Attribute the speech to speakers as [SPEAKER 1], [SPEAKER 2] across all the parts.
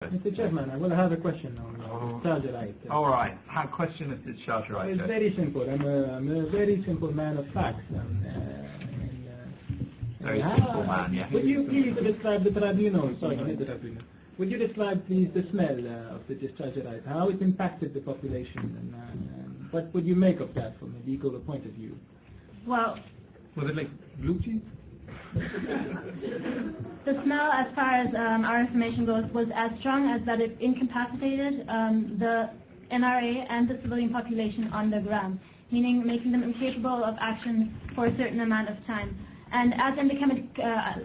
[SPEAKER 1] Mr. Chairman, I will have a question on charger right.
[SPEAKER 2] All right. How question is the charger right?
[SPEAKER 1] It's very simple. I'm a very simple man of facts.
[SPEAKER 2] Very simple man, yeah.
[SPEAKER 1] Would you please describe the tribunal? Sorry, not the tribunal. Would you describe, please, the smell of the discharger right? How it impacted the population, and what would you make of that from a legal point of view?
[SPEAKER 3] Well,
[SPEAKER 1] Was it like blue cheese?
[SPEAKER 3] the smell, as far as our information goes, was as strong as that it incapacitated the NRA and the civilian population on the ground, meaning making them incapable of action for a certain amount of time. And as in the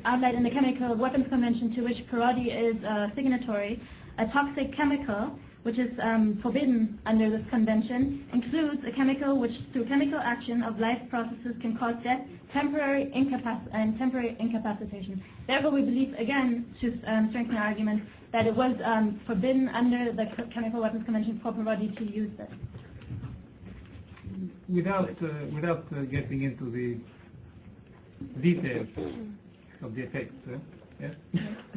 [SPEAKER 3] outlined in the Chemical Weapons Convention, to which Parodi is a signatory, a toxic chemical, which is forbidden under this convention, includes a chemical which, through chemical action of life processes, can cause death, temporary incapacitation. Therefore, we believe, again, to strengthen our argument, that it was forbidden under the Chemical Weapons Convention for Parodi to use this.
[SPEAKER 4] Without getting into the details of the effects, yes?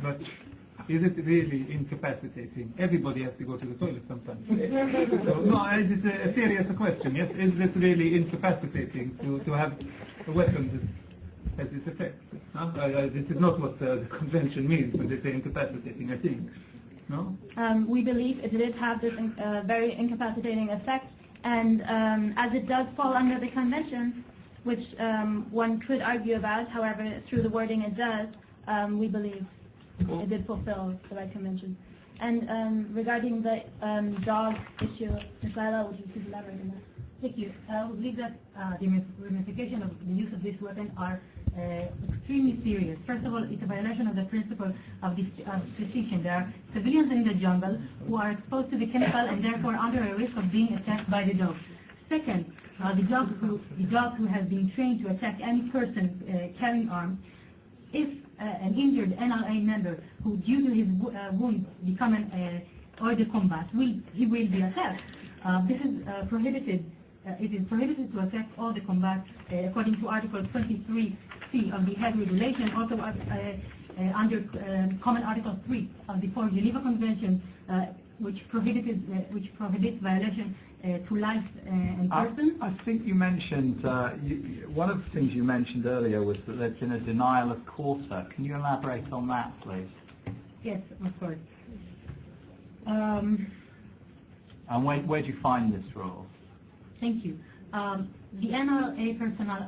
[SPEAKER 4] But is it really incapacitating? Everybody has to go to the toilet sometimes. So, no, it's a serious question, yes? Is it really incapacitating to have a weapon that has this effect? This is not what the convention means when they say incapacitating, I think. No?
[SPEAKER 3] We believe it did have this very incapacitating effect, and as it does fall under the convention, which one could argue about, however, through the wording it does, we believe it did fulfill the right convention. And regarding the dog issue, Ms. Laila, would you please elaborate on that?
[SPEAKER 5] Thank you. I believe that the ramifications of the use of this weapon are extremely serious. First of all, it's a violation of the principle of distinction. There are civilians in the jungle who are exposed to the chemical and therefore under a risk of being attacked by the dog. Second, the dog who has been trained to attack any person carrying arms, if an injured NLA member who, due to his wound, become an hors de combat, he will be attacked. This is prohibited. It is prohibited to attack all the combat according to Article 23C of the Hague Regulation, also under Common Article 3 of the Fourth Geneva Convention, which prohibits violation to life and person.
[SPEAKER 2] I think you mentioned, one of the things you mentioned earlier was that there's been a denial of quarter. Can you elaborate on that, please?
[SPEAKER 5] Yes, of course.
[SPEAKER 2] And where do you find this rule?
[SPEAKER 5] Thank you. The NRA personnel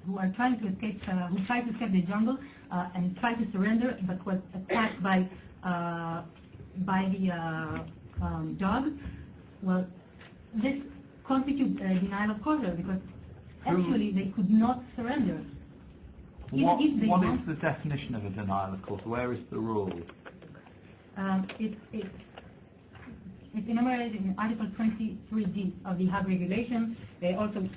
[SPEAKER 5] who tried to escape the jungle and tried to surrender, but was attacked by the dog. Well, this constitutes a denial of quarter because actually they could not surrender.
[SPEAKER 2] What is the definition of a denial of quarter? Where is the rule?
[SPEAKER 5] It's enumerated in Article 23D of the Hague Regulation, also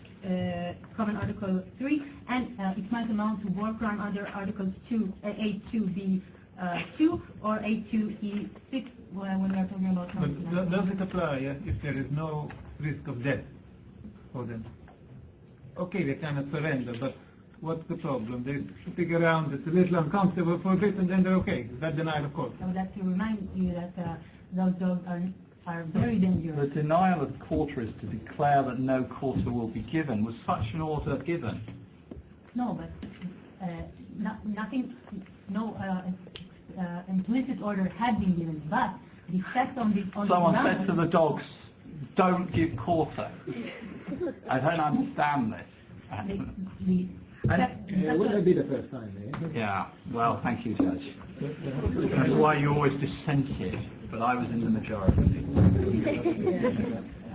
[SPEAKER 5] Common Article 3, and it might amount to war crime under Articles 8.2b(2) or 8.2e(6) when we are talking about.
[SPEAKER 4] But does it apply if there is no risk of death for them? Okay, they cannot surrender, but what's the problem? They stick around, it's a little uncomfortable for a bit, and then they're okay. That denial of quarter.
[SPEAKER 5] I would like to remind you that those dogs are very dangerous.
[SPEAKER 2] The denial of quarter is to declare that no quarter will be given. Was such an order given?
[SPEAKER 5] No, but no implicit order had been given, but the effect on the
[SPEAKER 2] Someone said to the dogs, don't give quarter. I don't understand this.
[SPEAKER 1] Would that be the first time,
[SPEAKER 2] Yeah, well, thank you, Judge. That's why you always dissented, but I was in the majority.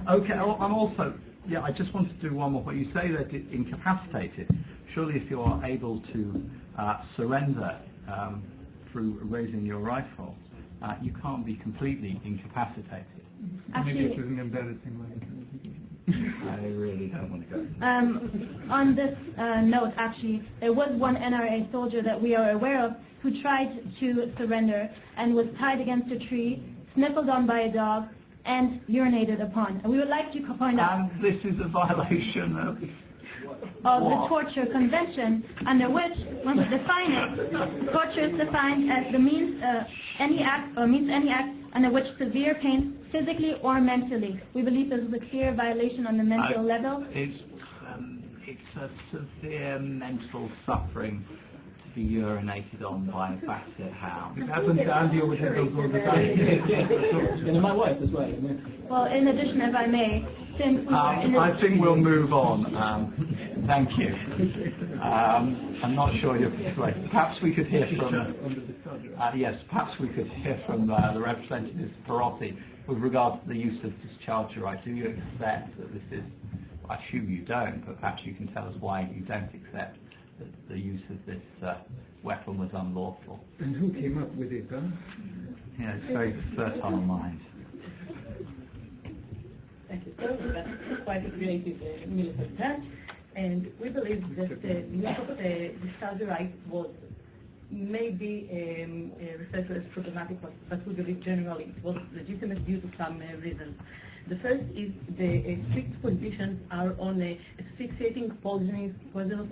[SPEAKER 2] Okay, I'm also, I just want to do one more. But you say that it's incapacitated. Surely if you are able to surrender through raising your rifle, you can't be completely incapacitated.
[SPEAKER 3] Actually,
[SPEAKER 4] maybe it was an embarrassing way.
[SPEAKER 2] I really don't want to go.
[SPEAKER 3] On this note, actually, there was one NRA soldier that we are aware of who tried to surrender and was tied against a tree, sniffled on by a dog, and urinated upon. And we would like to point out...
[SPEAKER 2] And this is a violation of
[SPEAKER 3] of the Torture Convention, under which, when we define it, torture is defined as the means any act under which severe pain, physically or mentally. We believe this is a clear violation on the mental level.
[SPEAKER 2] It's a severe mental suffering to be urinated on by a basset hound.
[SPEAKER 4] It happens to Andy over here all the time.
[SPEAKER 1] And my wife as well.
[SPEAKER 3] Well, in addition, if I may, since we are in
[SPEAKER 2] I think we'll move on. Thank you. I'm not sure you're persuaded. Perhaps we could hear from perhaps we could hear from the representative Perotti with regard to the use of discharger right. Do you accept that this is? I assume you don't, but perhaps you can tell us why you don't accept that the use of this weapon was unlawful.
[SPEAKER 4] And who came up with it, huh?
[SPEAKER 2] Yeah, it's very fertile mind.
[SPEAKER 5] Thank you, sir. That's quite a creative military branch, and we believe that the use of the discharge right was maybe referred to as problematic, but we believe generally it was legitimate due to some reasons. The first is the strict prohibitions are on asphyxiating poisonous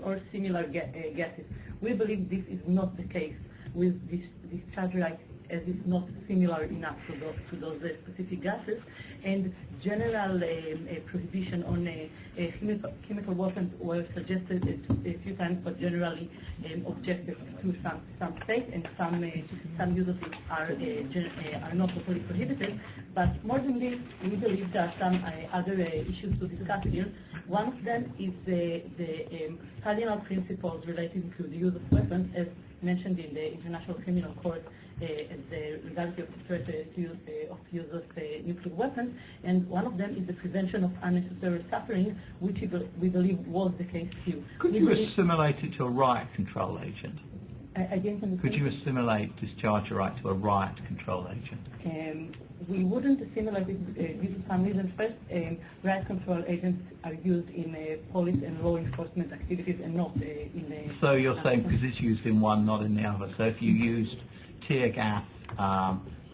[SPEAKER 5] or similar gases. We believe this is not the case with this discharge right, as it's not similar enough to those specific gases, and general prohibition on chemical weapons were suggested a few times, but generally objected to some states, and some uses are not totally prohibited. But more than this, we believe there are some other issues to discuss here. One of them is the cardinal principles relating to the use of weapons, as mentioned in the International Criminal Court, as the legality of the threat of use of nuclear weapons, and one of them is the prevention of unnecessary suffering, which we believe was the case too.
[SPEAKER 2] Could you assimilate it to a riot control agent? Could you assimilate discharge right to a riot control agent?
[SPEAKER 5] We wouldn't assimilate it due to some reasons. First, riot control agents are used in police and law enforcement activities and not in...
[SPEAKER 2] So you're saying because it's used in one, not in the other. So if you used tear gas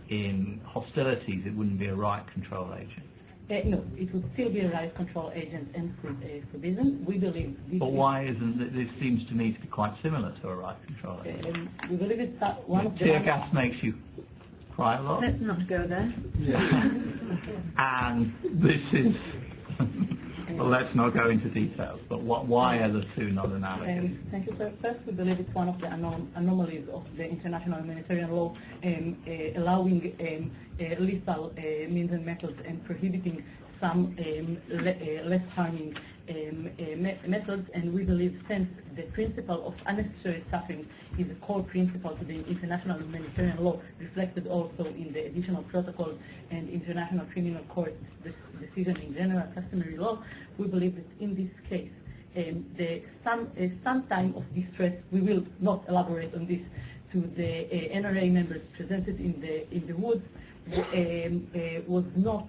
[SPEAKER 2] in hostilities, it wouldn't be a riot control agent?
[SPEAKER 5] No, it would still be a riot control agent and for business. We believe...
[SPEAKER 2] But why isn't it? This seems to me to be quite similar to a riot control agent.
[SPEAKER 5] We believe it's one of the...
[SPEAKER 2] Tear gas makes you cry a lot.
[SPEAKER 5] Let's not go there.
[SPEAKER 2] Yeah. And this is... Well, let's not go into details, but why are the two not analogous?
[SPEAKER 5] Thank you, sir. First, we believe it's one of the anomalies of the international humanitarian law, allowing lethal means and methods and prohibiting some less harming methods, and we believe since the principle of unnecessary suffering is a core principle to the international humanitarian law, reflected also in the additional protocols and international criminal court decision in general customary law, we believe that in this case, some time of distress, we will not elaborate on this, to the NRA members presented in the woods was not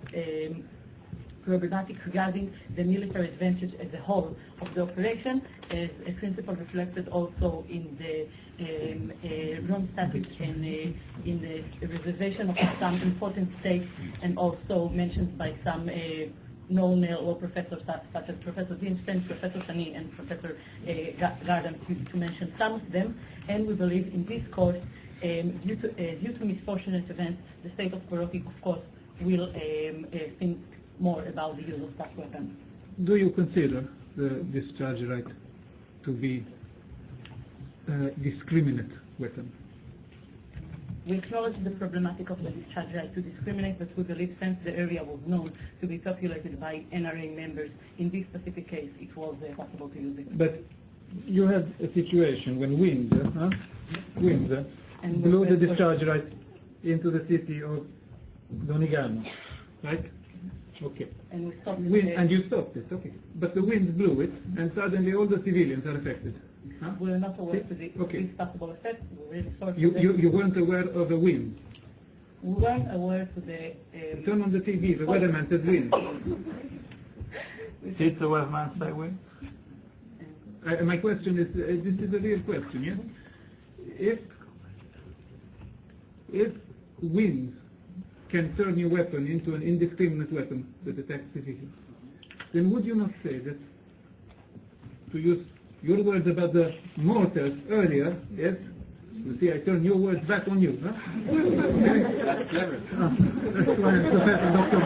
[SPEAKER 5] problematic regarding the military advantage as a whole of the operation, as a principle reflected also in the Rome Statute and in the reservation of some important states, and also mentioned by some known law professors such as Professor Dienstein, Professor Shani, and Professor Garden, to mention some of them. And we believe in this course, due to misfortunate events, the state of Perotti, of course, will think more about the use of such weapons.
[SPEAKER 4] Do you consider the discharge right to be a discriminate weapon?
[SPEAKER 5] We acknowledge the problematic of the discharge right to discriminate, but we believe since the area was known to be populated by NRA members, in this specific case it was possible to use it.
[SPEAKER 4] But you had a situation when wind blew the discharge right into the city of Donegano, right? Okay.
[SPEAKER 5] And we stopped
[SPEAKER 4] and you stopped it, okay. But the wind blew it, and suddenly all the civilians are affected. Huh?
[SPEAKER 5] We're not aware of this possible effect. We're really sorry.
[SPEAKER 4] You weren't aware of the wind?
[SPEAKER 5] We weren't aware to the...
[SPEAKER 4] Turn on the TV, the weatherman said wind.
[SPEAKER 2] Did the weatherman say wind?
[SPEAKER 4] My question is, this is a real question, yes? If wind can turn your weapon into an indiscriminate weapon that attacks civilians, then would you not say that, to use your words about the mortars earlier, yes, You see, I turn your words back on you, huh?
[SPEAKER 2] That's clever.
[SPEAKER 4] That's why I'm Professor Doctor.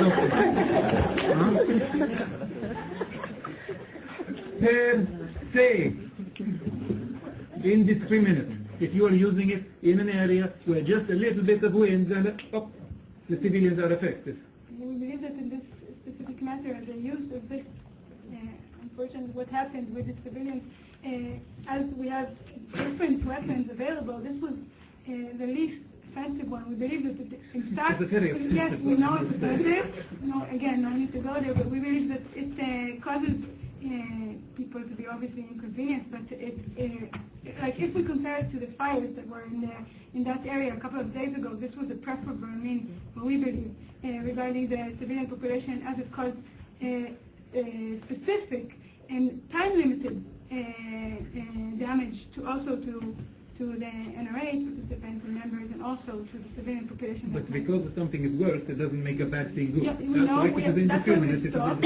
[SPEAKER 4] Per se, indiscriminate. If you are using it in an area where just a little bit of wind, and the civilians are affected.
[SPEAKER 6] We believe that in this specific matter, the use of this, unfortunately, what happened with the civilians, as we have different weapons available, this was the least offensive one. We believe that, in fact, yes, we know it's offensive. No, again, no need to go there, but we believe that it causes people to be obviously inconvenienced, but like if we compare it to the fires that were in that area a couple of days ago, this was a preferable means, what we believe, regarding the civilian population, as it caused specific and time-limited damage to the NRA participants and members, and also to the civilian population.
[SPEAKER 4] But because something is worse, it doesn't make a bad thing good.
[SPEAKER 6] Yeah, we know, that's why we stopped.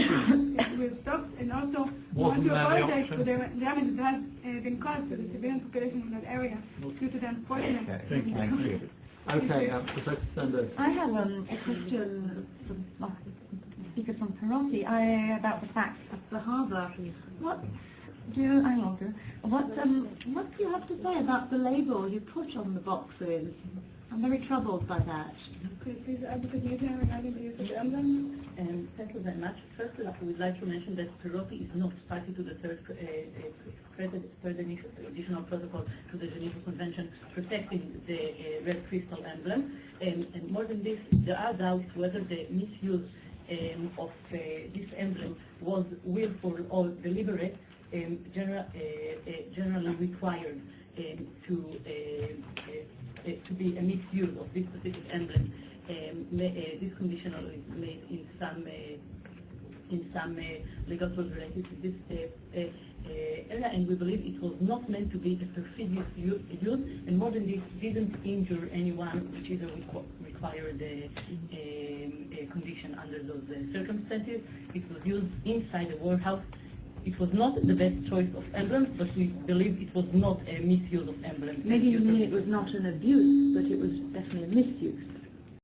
[SPEAKER 6] We've stopped, and also we want to apologize for the damage that has been caused to the civilian population in that area due to the unfortunate.
[SPEAKER 2] Thank you. Okay, Professor Sanders.
[SPEAKER 5] I have a question from speaker from Perotti about the fact of the harbour. What do you have to say about the label you put on the boxes? I'm very troubled by that.
[SPEAKER 6] Please advocate regarding the use of the emblem.
[SPEAKER 5] Thank you very much. First, I would like to mention that Perotti is not party to the third additional protocol to the Geneva Convention protecting the red crystal emblem. And more than this, there are doubts whether the misuse of this emblem was willful or deliberate, generally required to be a misuse of this specific emblem. This conditional is made in some legal tools related to this area, and we believe it was not meant to be a perfidious use, and more than this, didn't injure anyone, which is a required condition under those circumstances. It was used inside the warehouse. It was not the best choice of emblems, but we believe it was not a misuse of emblems. Maybe you mean it was not an abuse, but it was definitely a misuse.